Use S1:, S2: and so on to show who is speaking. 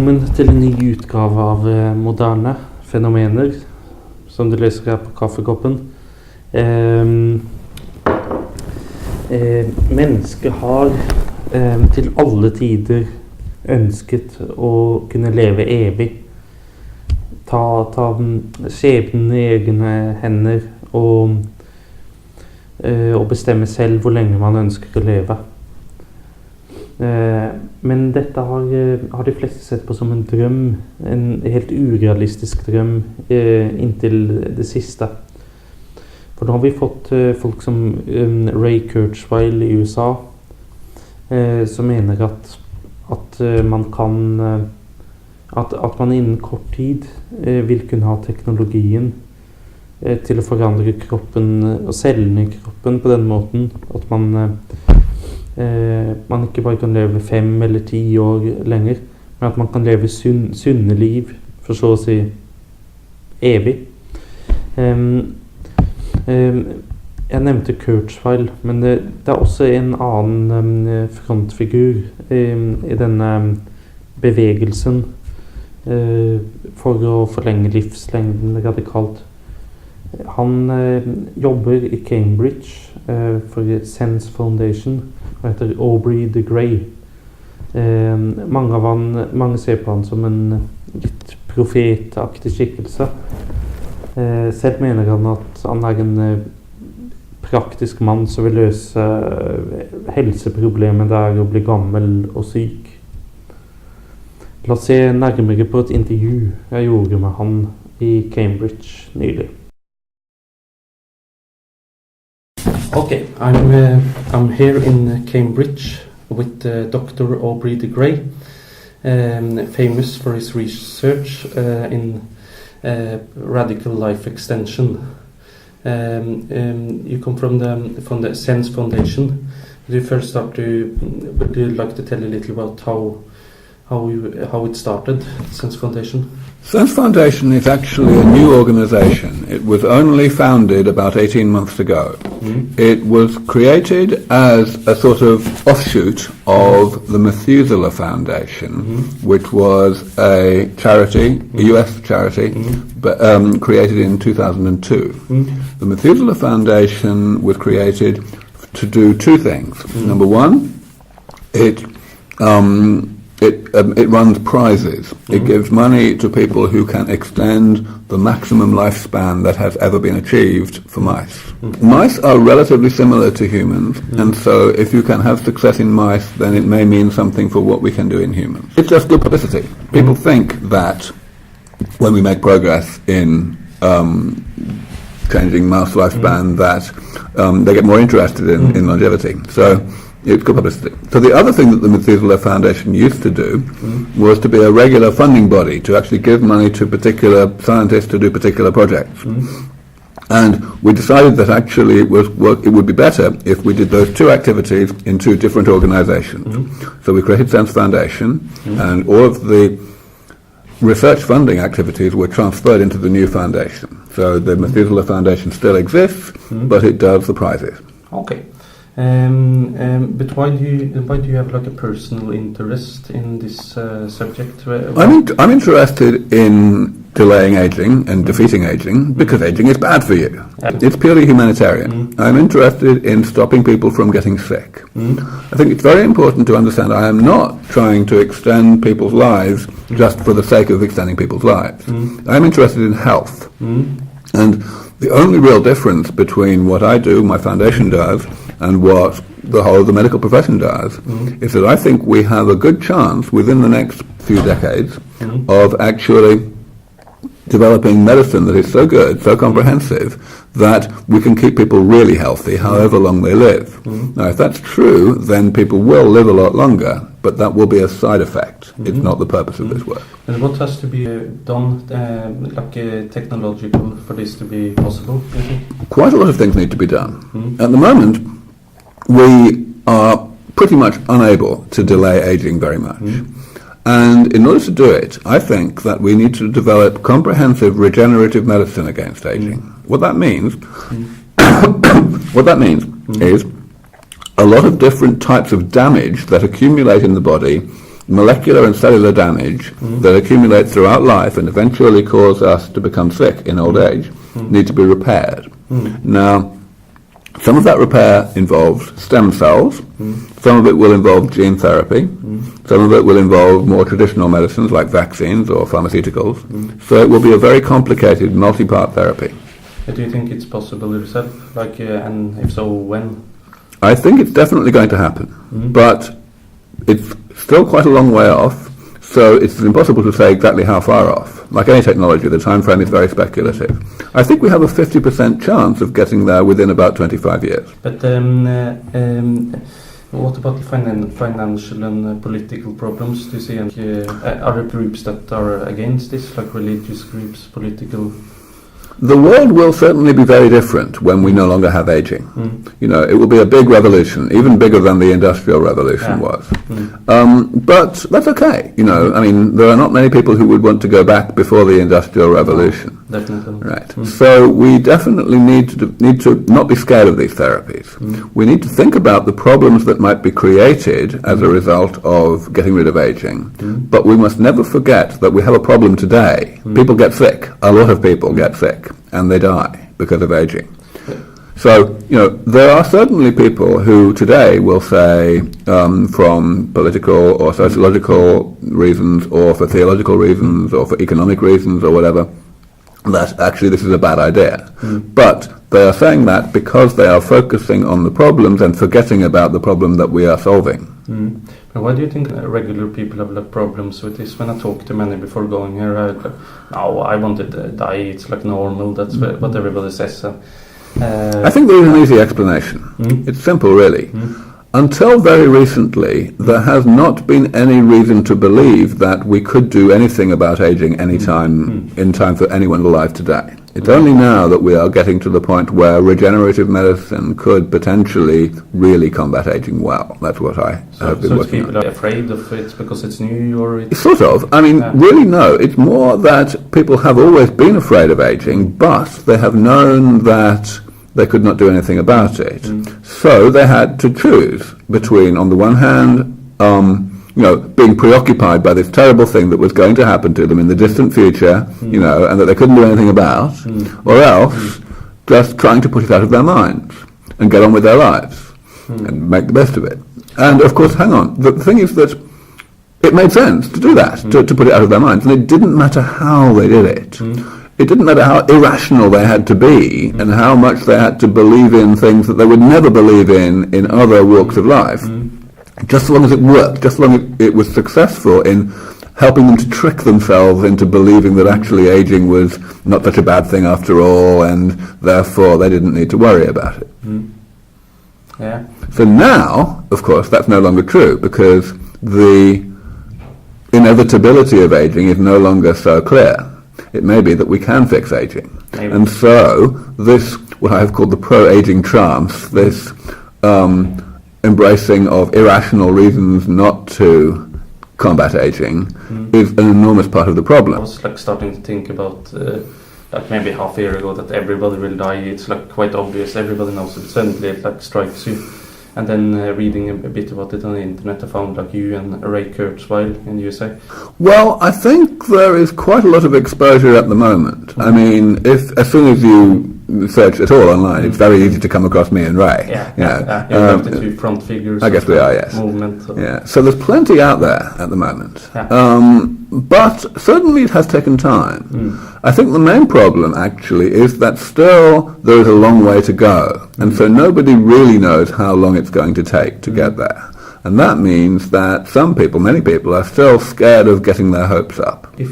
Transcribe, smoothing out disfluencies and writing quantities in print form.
S1: Velkommen til en ny utgave av Moderne fenomener, som du leser her på kaffekoppen. Mennesket har til alle tider ønsket å kunne leve evig. Ta skjebnen i egne hender og bestemme selv hvor lenge man ønsker å leve. Men dette har de fleste sett på som en drøm, en helt urealistisk drøm inntil det siste. For nå har vi fått folk som Ray Kurzweil i USA, som mener at man innen kort tid vil kunne ha teknologien til å forandre kroppen og cellene i kroppen på den måten at man ikke bare kan leve 5 eller 10 år lenger, men at man kan leve sunne liv, for så å si evig. Jeg nevnte Kurzweil, men det er også en annen frontfigur i denne bevegelsen for å forlenge livslengden radikalt. Han jobber i Cambridge for Sense Foundation og heter Aubrey the Grey. Mange ser på han som en litt profetaktig skikkelse. Selv mener han at han er en praktisk mann som vil løse helseproblemet der å bli gammel og syk. La oss se nærmere på et intervju jeg gjorde med han i Cambridge nylig. Okay, I'm here in Cambridge with Dr. Aubrey the Grey, famous for his research in radical life extension. You come from the Sense Foundation. Would you like to tell a little about how it started, Sense Foundation?
S2: Sense Foundation is actually a new organization. It was only founded about 18 months ago. It was created as a sort of offshoot of the Methuselah Foundation, which was a charity, a US charity, but, created in 2002. The Methuselah Foundation was created to do two things. Number one, it runs prizes. It gives money to people who can extend the maximum lifespan that has ever been achieved for mice. Mice are relatively similar to humans, and so if you can have success in mice, then it may mean something for what we can do in humans. It's just good publicity. People think that when we make progress in changing mouse lifespan, that they get more interested in longevity. So it's good publicity. So the other thing that the Methuselah Foundation used to do was to be a regular funding body, to actually give money to particular scientists to do particular projects. And we decided that actually it would be better if we did those two activities in two different organizations. So we created Sense Foundation, and all of the research funding activities were transferred into the new foundation. So the Methuselah Foundation still exists, but it does the prizes.
S1: Okay. But why do you have like a personal interest in this subject?
S2: I'm interested in delaying aging and defeating aging because aging is bad for you. It's purely humanitarian. I'm interested in stopping people from getting sick. I think it's very important to understand I am not trying to extend people's lives just for the sake of extending people's lives. I'm interested in health. And the only real difference between what I do, my foundation does, and what the whole of the medical profession does is that I think we have a good chance within the next few decades of actually developing medicine that is so good, so comprehensive, that we can keep people really healthy however long they live. Now, if that's true, then people will live a lot longer, but that will be a side effect. It's not the purpose of this work.
S1: And what has to be done, technological, for this to be possible?
S2: Quite a lot of things need to be done. At the moment, we are pretty much unable to delay aging very much. And in order to do it, I think that we need to develop comprehensive regenerative medicine against aging. What that means, is a lot of different types of damage that accumulate in the body molecular and cellular damage that accumulates throughout life and eventually cause us to become sick in old age need to be repaired. Now, some of that repair involves stem cells, some of it will involve gene therapy, some of it will involve more traditional medicines like vaccines or pharmaceuticals, so it will be a very complicated multi-part therapy.
S1: Do you think it's possible yourself? And if so, when?
S2: I think it's definitely going to happen, but it's still quite a long way off, so it's impossible to say exactly how far off. Like any technology, the time frame is very speculative. I think we have a 50% chance of getting there within about 25 years.
S1: But what about the financial and political problems? Do you see any other groups that are against this, like religious groups, political?
S2: The world will certainly be very different when we no longer have aging. You know, it will be a big revolution, even bigger than the Industrial Revolution was. But that's okay. You know, I mean, there are not many people who would want to go back before the Industrial Revolution.
S1: Definitely.
S2: Right. So we definitely need to not be scared of these therapies. We need to think about the problems that might be created as a result of getting rid of aging. But we must never forget that we have a problem today. People get sick. A lot of people get sick. And they die because of aging. So, you know, there are certainly people who today will say, from political or sociological reasons, or for theological reasons, or for economic reasons, or whatever, that actually this is a bad idea. But they are saying that because they are focusing on the problems and forgetting about the problem that we are solving.
S1: But why do you think regular people have problems with this? When I talk to many before going here, I want to die, it's like normal, that's what everybody says.
S2: I think there is an easy explanation. It's simple, really. Until very recently, there has not been any reason to believe that we could do anything about aging in time for anyone alive today. It's only now that we are getting to the point where regenerative medicine could potentially really combat aging well. That's what I have been working on.
S1: So people are afraid of it because it's new, or it's...
S2: Sort of. I mean, really no. It's more that people have always been afraid of aging, but they have known that they could not do anything about it. So they had to choose between, on the one hand, you know, being preoccupied by this terrible thing that was going to happen to them in the distant future, you know, and that they couldn't do anything about, or else just trying to put it out of their minds and get on with their lives and make the best of it. And of course, hang on, the thing is that it made sense to do that, to put it out of their minds, and it didn't matter how they did it. It didn't matter how irrational they had to be and how much they had to believe in things that they would never believe in other walks of life. Just as long as it worked, just as long as it was successful in helping them to trick themselves into believing that actually aging was not such a bad thing after all, and therefore they didn't need to worry about it. So now, of course, that's no longer true, because the inevitability of aging is no longer so clear. It may be that we can fix aging. And so this, what I have called the pro-aging trance, this embracing of irrational reasons not to combat aging, is an enormous part of the problem.
S1: I was like starting to think about like maybe half a year ago that everybody will die. It's like quite obvious, everybody knows it. Suddenly it like strikes you. And then reading a bit about it on the internet, I found like you and Ray Kurzweil in the USA.
S2: Well, I think there is quite a lot of exposure at the moment. I mean, as soon as you search at all online, it's very easy to come across me and Ray.
S1: You're the two front figures.
S2: I guess we are, yes.
S1: Movement.
S2: So there's plenty out there at the moment. But certainly it has taken time. I think the main problem actually is that still there is a long way to go, and so nobody really knows how long it's going to take to get there. And that means that some people, many people, are still scared of getting their hopes up.